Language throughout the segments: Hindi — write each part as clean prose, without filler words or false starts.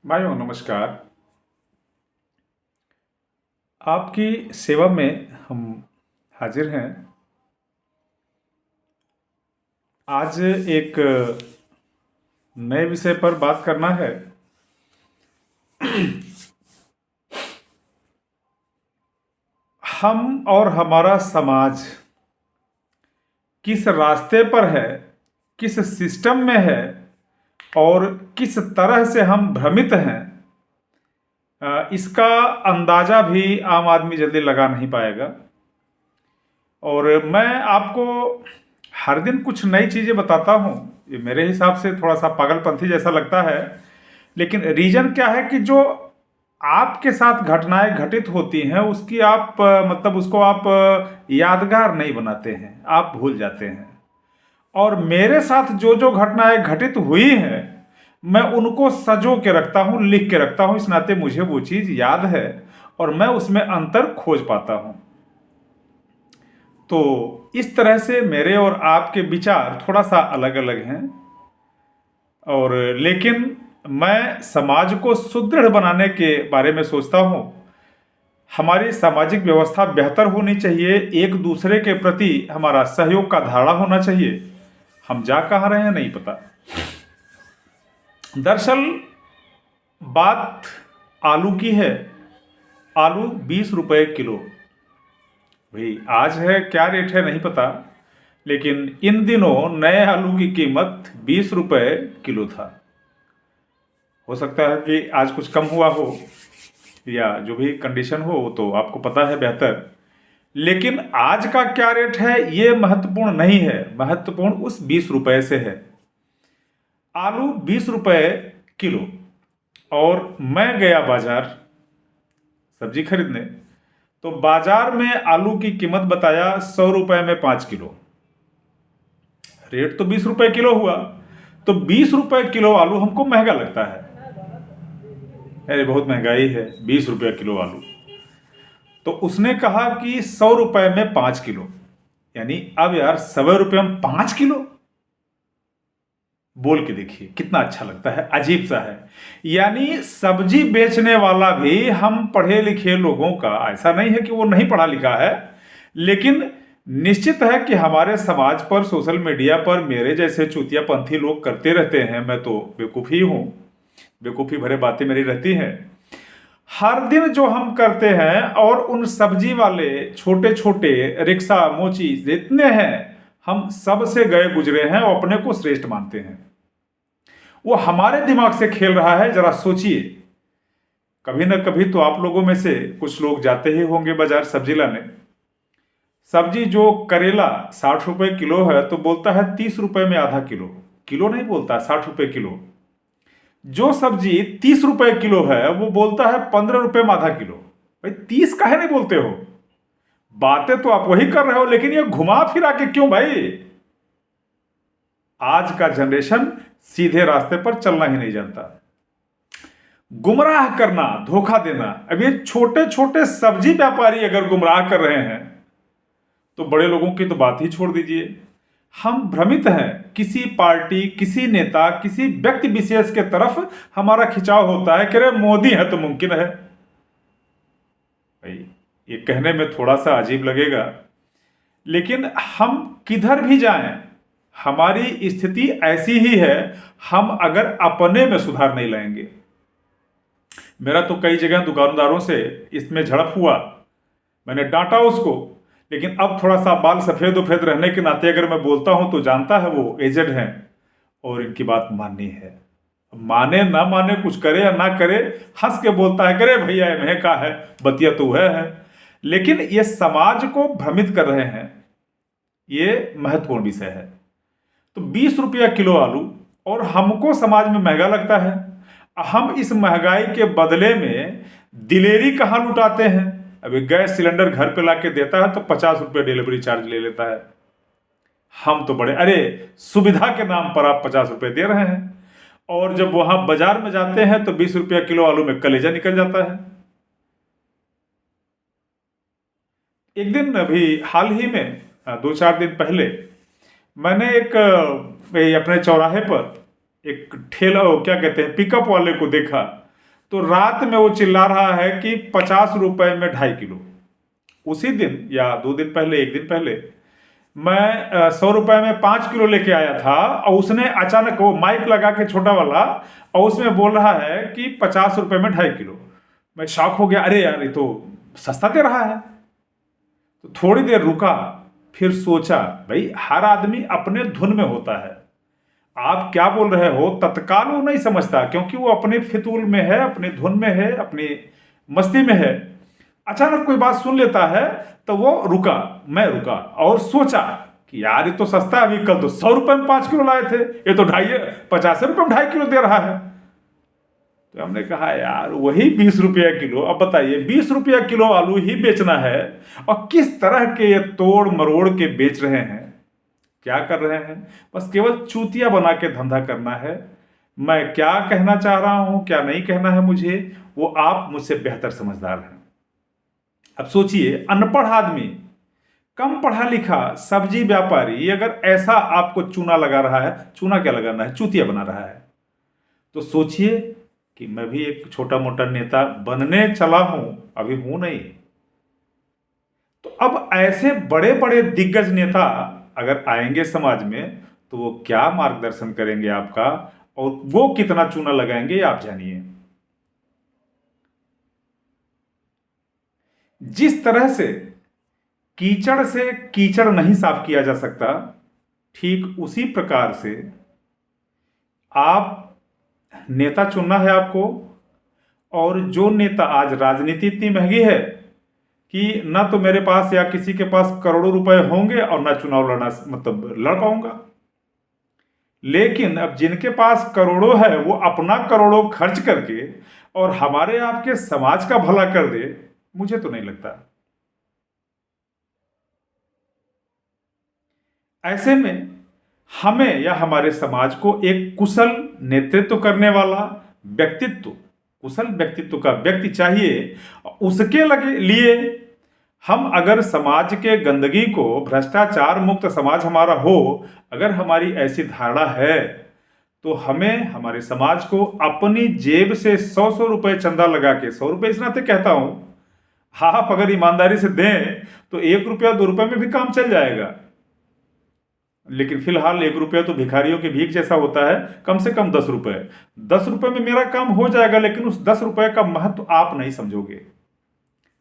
भाइयों नमस्कार। आपकी सेवा में हम हाजिर हैं। आज एक नए विषय पर बात करना है। हम और हमारा समाज किस रास्ते पर है, किस सिस्टम में है और किस तरह से हम भ्रमित हैं, इसका अंदाज़ा भी आम आदमी जल्दी लगा नहीं पाएगा। और मैं आपको हर दिन कुछ नई चीज़ें बताता हूँ। ये मेरे हिसाब से थोड़ा सा पागलपंथी जैसा लगता है, लेकिन रीज़न क्या है कि जो आपके साथ घटनाएं घटित होती हैं उसकी आप मतलब उसको आप यादगार नहीं बनाते हैं, आप भूल जाते हैं। और मेरे साथ जो जो घटनाएं घटित हुई हैं मैं उनको सजो के रखता हूँ, लिख के रखता हूँ। इस नाते मुझे वो चीज़ याद है और मैं उसमें अंतर खोज पाता हूँ। तो इस तरह से मेरे और आपके विचार थोड़ा सा अलग अलग हैं, और लेकिन मैं समाज को सुदृढ़ बनाने के बारे में सोचता हूँ। हमारी सामाजिक व्यवस्था बेहतर होनी चाहिए, एक दूसरे के प्रति हमारा सहयोग का धारा होना चाहिए। हम जा कहाँ रहे हैं नहीं पता। दरअसल बात आलू की है। आलू 20 रुपए किलो। भाई आज है क्या रेट है नहीं पता, लेकिन इन दिनों नए आलू की कीमत 20 रुपए किलो था। हो सकता है कि आज कुछ कम हुआ हो या जो भी कंडीशन हो वो तो आपको पता है बेहतर, लेकिन आज का क्या रेट है ये महत्वपूर्ण नहीं है। महत्वपूर्ण उस 20 रुपए से है। आलू 20 रुपए किलो। और मैं गया बाजार सब्जी खरीदने, तो बाजार में आलू की कीमत बताया 100 रुपए में 5 किलो। रेट तो 20 रुपए किलो हुआ, तो 20 रुपए किलो आलू हमको महंगा लगता है। अरे बहुत महंगाई है, 20 रुपये किलो आलू। तो उसने कहा कि 100 रुपए में 5 किलो, यानी अब यार 100 रुपये में 5 किलो। बोल के देखिए कितना अच्छा लगता है, अजीब सा है। यानी सब्जी बेचने वाला भी हम पढ़े लिखे लोगों का, ऐसा नहीं है कि वो नहीं पढ़ा लिखा है, लेकिन निश्चित है कि हमारे समाज पर, सोशल मीडिया पर मेरे जैसे चूतियापंथी लोग करते रहते हैं। मैं तो बेवकूफ़ ही हूँ, बेवकूफ़ी भरे बातें मेरी रहती हैं हर दिन जो हम करते हैं। और उन सब्जी वाले छोटे छोटे रिक्शा मोची जितने हैं, हम सब से गए गुजरे हैं और अपने को श्रेष्ठ मानते हैं। वो हमारे दिमाग से खेल रहा है। जरा सोचिए, कभी ना कभी तो आप लोगों में से कुछ लोग जाते ही होंगे बाजार सब्जी लाने। सब्जी जो करेला 60 रुपए किलो है तो बोलता है 30 रुपए में आधा किलो। किलो नहीं बोलता, 60 रुपए किलो। जो सब्जी 30 रुपए किलो है वो बोलता है 15 रुपए में आधा किलो। भाई 30 काहे नहीं बोलते हो? बातें तो आप वही कर रहे हो, लेकिन ये घुमा फिरा के क्यों भाई? आज का जनरेशन सीधे रास्ते पर चलना ही नहीं जानता। गुमराह करना, धोखा देना। अब ये छोटे छोटे सब्जी व्यापारी अगर गुमराह कर रहे हैं तो बड़े लोगों की तो बात ही छोड़ दीजिए। हम भ्रमित हैं। किसी पार्टी, किसी नेता, किसी व्यक्ति विशेष के तरफ हमारा खिंचाव होता है कि अरे मोदी है तो मुमकिन है। भाई ये कहने में थोड़ा सा अजीब लगेगा, लेकिन हम किधर भी जाएं हमारी स्थिति ऐसी ही है। हम अगर अपने में सुधार नहीं लाएंगे। मेरा तो कई जगह दुकानदारों से इसमें झड़प हुआ, मैंने डांटा उसको, लेकिन अब थोड़ा सा बाल सफ़ेद सफेद रहने के नाते अगर मैं बोलता हूं तो जानता है वो एजेड हैं और इनकी बात माननी है। माने ना माने, कुछ करे या ना करे, हंस के बोलता है करे भैया मैं का है, बतिया तो है। लेकिन ये समाज को भ्रमित कर रहे हैं, ये महत्वपूर्ण विषय है। तो 20 रुपया किलो आलू और हमको समाज में महंगा लगता है। हम इस महंगाई के बदले में दिलेरी कहाँ लुटाते हैं? अभी गैस सिलेंडर घर पे ला के देता है तो 50 रुपये डिलीवरी चार्ज ले लेता है। हम तो बड़े, अरे सुविधा के नाम पर आप 50 रुपये दे रहे हैं, और जब वहां बाजार में जाते हैं तो 20 रुपया किलो आलू में कलेजा निकल जाता है। एक दिन अभी हाल ही में 2-4 दिन पहले मैंने एक अपने चौराहे पर एक ठेला, क्या कहते हैं, पिकअप वाले को देखा तो रात में वो चिल्ला रहा है कि 50 रुपए में 2.5 किलो। उसी दिन या 2 दिन पहले, 1 दिन पहले मैं 100 रुपए में 5 किलो लेके आया था, और उसने अचानक वो माइक लगा के छोटा वाला, और उसमें बोल रहा है कि 50 रुपए में 2.5 किलो। मैं शॉक हो गया, अरे यार ये तो सस्ता दे रहा है। तो थोड़ी देर रुका, फिर सोचा भाई हर आदमी अपने धुन में होता है, आप क्या बोल रहे हो तत्काल वो नहीं समझता, क्योंकि वो अपने फितूल में है, अपने धुन में है, अपनी मस्ती में है। अचानक कोई बात सुन लेता है तो वो रुका, मैं रुका और सोचा कि यार ये तो सस्ता है, अभी कल तो 100 रुपए में 5 किलो लाए थे, ये तो 50 रुपए में 2.5 किलो दे रहा है। तो हमने कहा यार वही 20 रुपया किलो, अब बताइए 20 रुपया किलो आलू ही बेचना है, और किस तरह के ये तोड़ मरोड़ के बेच रहे हैं, क्या कर रहे हैं, बस केवल चूतिया बना के धंधा करना है। मैं क्या कहना चाह रहा हूं, क्या नहीं कहना है मुझे, वो आप मुझसे बेहतर समझदार हैं। अब सोचिए, अनपढ़ आदमी, कम पढ़ा लिखा सब्जी व्यापारी अगर ऐसा आपको चूना लगा रहा है, चूना क्या लगाना है, चूतिया बना रहा है, तो सोचिए कि मैं भी एक छोटा मोटा नेता बनने चला हूं, अभी हूं नहीं। तो अब ऐसे बड़े बड़े दिग्गज नेता अगर आएंगे समाज में, तो वो क्या मार्गदर्शन करेंगे आपका, और वो कितना चूना लगाएंगे आप जानिए। जिस तरह से कीचड़ से कीचड़ नहीं साफ किया जा सकता, ठीक उसी प्रकार से आप नेता चुनना है आपको। और जो नेता, आज राजनीति इतनी महंगी है कि ना तो मेरे पास या किसी के पास करोड़ों रुपए होंगे और ना चुनाव लड़ना, मतलब लड़ पाऊंगा। लेकिन अब जिनके पास करोड़ों है वो अपना करोड़ों खर्च करके और हमारे आपके समाज का भला कर दे, मुझे तो नहीं लगता। ऐसे में हमें या हमारे समाज को एक कुशल नेतृत्व करने वाला व्यक्तित्व, कुशल व्यक्तित्व का व्यक्ति चाहिए। उसके लिए हम अगर समाज के गंदगी को, भ्रष्टाचार मुक्त समाज हमारा हो, अगर हमारी ऐसी धारणा है, तो हमें हमारे समाज को अपनी जेब से 100-100 रुपए चंदा लगा के, 100 रुपए इस नाते कहता हूं, आप अगर ईमानदारी से दें तो 1 रुपया 2 रुपए में भी काम चल जाएगा। लेकिन फिलहाल 1 रुपया तो भिखारियों के भीख जैसा होता है, कम से कम 10 रुपए। 10 रुपए में मेरा काम हो जाएगा, लेकिन उस 10 रुपए का महत्व आप नहीं समझोगे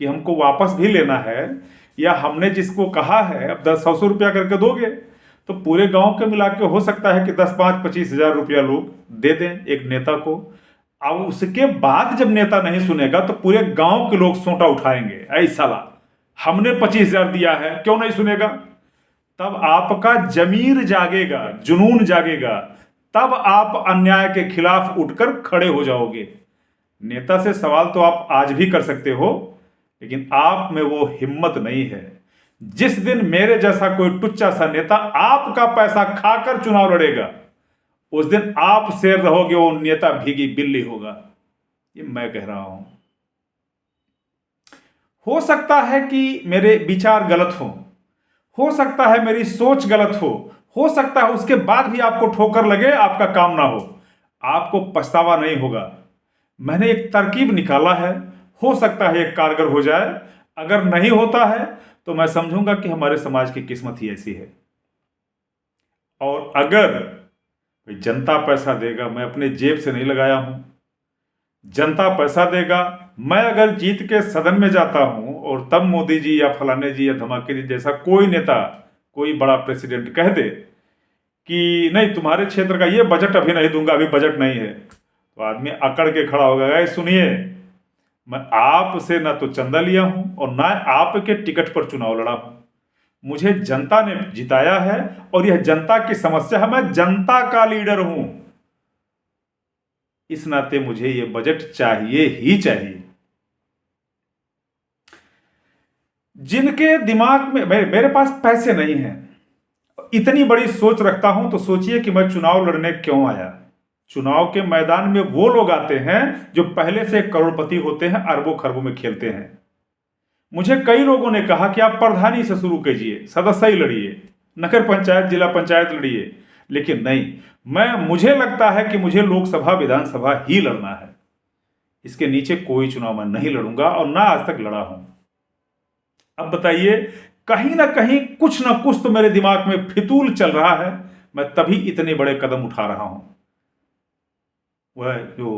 कि हमको वापस भी लेना है, या हमने जिसको कहा है अब 10-100 रुपया करके दोगे, तो पूरे गांव के मिला के हो सकता है कि 10-5-25 हजार रुपया लोग दे दें एक नेता को। अब उसके बाद जब नेता नहीं सुनेगा तो पूरे गांव के लोग सोंटा उठाएंगे, ऐ साला हमने 25,000 दिया है, क्यों नहीं सुनेगा। तब आपका जमीर जागेगा, जुनून जागेगा, तब आप अन्याय के खिलाफ उठकर खड़े हो जाओगे। नेता से सवाल तो आप आज भी कर सकते हो, लेकिन आप में वो हिम्मत नहीं है। जिस दिन मेरे जैसा कोई टुच्चा सा नेता आपका पैसा खाकर चुनाव लड़ेगा, उस दिन आप शेर रहोगे, वो नेता भीगी बिल्ली होगा। ये मैं कह रहा हूं। हो सकता है कि मेरे विचार गलत हो सकता है मेरी सोच गलत हो सकता है उसके बाद भी आपको ठोकर लगे, आपका काम ना आपको पछतावा नहीं होगा। मैंने एक तरकीब निकाला है, हो सकता है एक कारगर हो जाए। अगर नहीं होता है तो मैं समझूंगा कि हमारे समाज की किस्मत ही ऐसी है। और अगर जनता पैसा देगा, मैं अपने जेब से नहीं लगाया हूं, जनता पैसा देगा। मैं अगर जीत के सदन में जाता हूं और तब मोदी जी या फलाने जी या धमाके जी जैसा कोई नेता, कोई बड़ा प्रेसिडेंट कह दे कि नहीं तुम्हारे क्षेत्र का ये बजट अभी नहीं दूंगा, अभी बजट नहीं है, तो आदमी अकड़ के खड़ा होगा, सुनिए मैं आपसे ना तो चंदा लिया हूं और ना आपके टिकट पर चुनाव लड़ा हूं। मुझे जनता ने जिताया है और यह जनता की समस्या है, मैं जनता का लीडर हूं। इस नाते मुझे यह बजट चाहिए ही चाहिए। जिनके दिमाग में, मेरे पास पैसे नहीं हैं, इतनी बड़ी सोच रखता हूं, तो सोचिए कि मैं चुनाव लड़ने क्यों आया। चुनाव के मैदान में वो लोग आते हैं जो पहले से करोड़पति होते हैं, अरबों खरबों में खेलते हैं। मुझे कई लोगों ने कहा कि आप प्रधानी से शुरू कीजिए, सदस्य ही लड़िए, नगर पंचायत जिला पंचायत लड़िए, लेकिन नहीं, मुझे लगता है कि मुझे लोकसभा विधानसभा ही लड़ना है। इसके नीचे कोई चुनाव मैं नहीं लड़ूंगा और ना आज तक लड़ा हूं। अब बताइए, कहीं ना कहीं कुछ ना कुछ तो मेरे दिमाग में फितूल चल रहा है, मैं तभी इतने बड़े कदम उठा रहा हूं। वह जो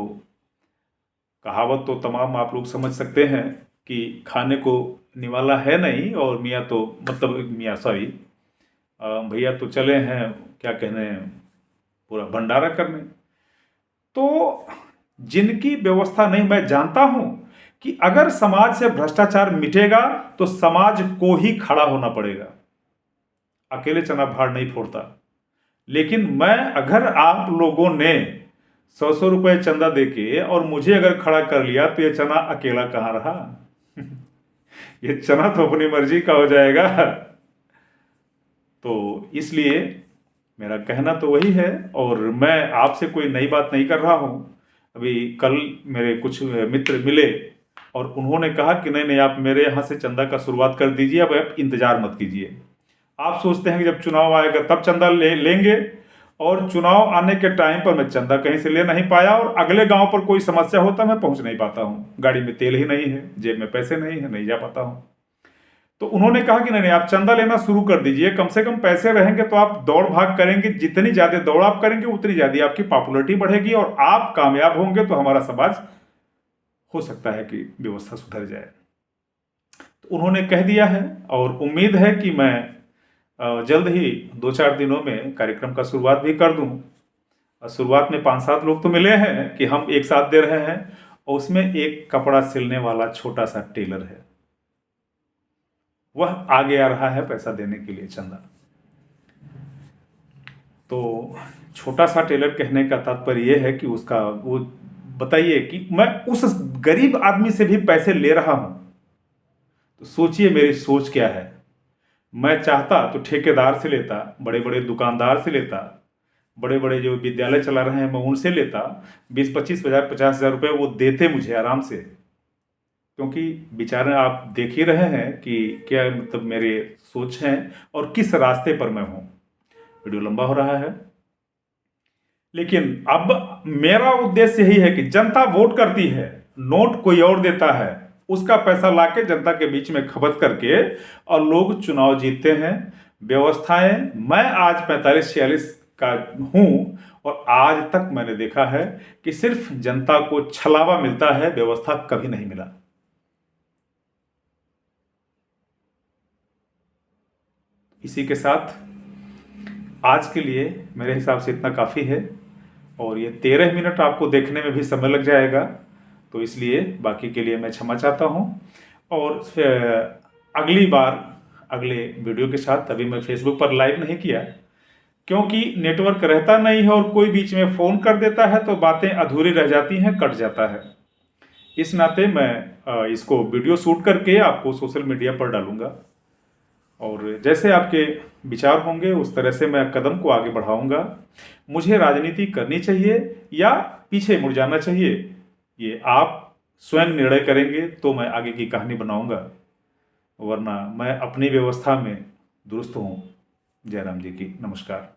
कहावत तो तमाम आप लोग समझ सकते हैं कि खाने को निवाला है नहीं, और मियाँ तो मतलब मियाँ सॉरी भैया तो चले हैं क्या कहने पूरा भंडारा करने। तो जिनकी व्यवस्था नहीं, मैं जानता हूं कि अगर समाज से भ्रष्टाचार मिटेगा तो समाज को ही खड़ा होना पड़ेगा, अकेले चना भार नहीं फोड़ता। लेकिन मैं, अगर आप लोगों ने 100 रुपए चंदा देके और मुझे अगर खड़ा कर लिया तो ये चना अकेला कहां रहा। ये चना तो अपनी मर्जी का हो जाएगा। तो इसलिए मेरा कहना तो वही है, और मैं आपसे कोई नई बात नहीं कर रहा हूं। अभी कल मेरे कुछ मित्र मिले और उन्होंने कहा कि नहीं नहीं, आप मेरे यहाँ से चंदा का शुरुआत कर दीजिए, अब आप इंतजार मत कीजिए। आप सोचते हैं कि जब चुनाव आएगा तब चंदा लेंगे, और चुनाव आने के टाइम पर मैं चंदा कहीं से ले नहीं पाया, और अगले गांव पर कोई समस्या होता मैं पहुंच नहीं पाता हूं, गाड़ी में तेल ही नहीं है, जेब में पैसे नहीं है, नहीं जा पाता हूं। तो उन्होंने कहा कि नहीं नहीं, आप चंदा लेना शुरू कर दीजिए, कम से कम पैसे रहेंगे तो आप दौड़ भाग करेंगे, जितनी ज्यादा दौड़ आप करेंगे उतनी ज्यादा आपकी पॉपुलैरिटी बढ़ेगी और आप कामयाब होंगे, तो हमारा समाज हो सकता है कि व्यवस्था सुधर जाए। तो उन्होंने कह दिया है, और उम्मीद है कि मैं जल्द ही 2-4 दिनों में कार्यक्रम का शुरुआत भी कर दूं। शुरुआत में 5-7 लोग तो मिले हैं कि हम एक साथ दे रहे हैं, और उसमें एक कपड़ा सिलने वाला छोटा सा टेलर है, वह आगे आ रहा है पैसा देने के लिए चंदा। तो छोटा सा टेलर कहने का तात्पर्य यह है कि उसका वो बताइए कि मैं उस गरीब आदमी से भी पैसे ले रहा हूं, तो सोचिए मेरी सोच क्या है। मैं चाहता तो ठेकेदार से लेता, बड़े बड़े दुकानदार से लेता, बड़े बड़े जो विद्यालय चला रहे हैं मैं उनसे लेता, 20-25 हज़ार 50 हज़ार रुपये वो देते मुझे आराम से। क्योंकि बेचारे आप देख ही रहे हैं कि क्या मतलब मेरे सोच हैं और किस रास्ते पर मैं हूं। वीडियो लंबा हो रहा है, लेकिन अब मेरा उद्देश्य यही है कि जनता वोट करती है, नोट कोई और देता है, उसका पैसा लाके जनता के बीच में खपत करके और लोग चुनाव जीतते हैं। व्यवस्थाएं, मैं आज 45-46 का हूं और आज तक मैंने देखा है कि सिर्फ जनता को छलावा मिलता है, व्यवस्था कभी नहीं मिला। इसी के साथ आज के लिए मेरे हिसाब से इतना काफ़ी है, और ये 13 मिनट आपको देखने में भी समय लग जाएगा, तो इसलिए बाकी के लिए मैं क्षमा चाहता हूँ। और अगली बार अगले वीडियो के साथ, अभी मैं फेसबुक पर लाइव नहीं किया क्योंकि नेटवर्क रहता नहीं है, और कोई बीच में फ़ोन कर देता है तो बातें अधूरी रह जाती हैं, कट जाता है। इस नाते मैं इसको वीडियो शूट करके आपको सोशल मीडिया पर डालूंगा, और जैसे आपके विचार होंगे उस तरह से मैं कदम को आगे बढ़ाऊंगा। मुझे राजनीति करनी चाहिए या पीछे मुड़ जाना चाहिए, ये आप स्वयं निर्णय करेंगे तो मैं आगे की कहानी बनाऊंगा, वरना मैं अपनी व्यवस्था में दुरुस्त हूँ। जयराम जी की नमस्कार।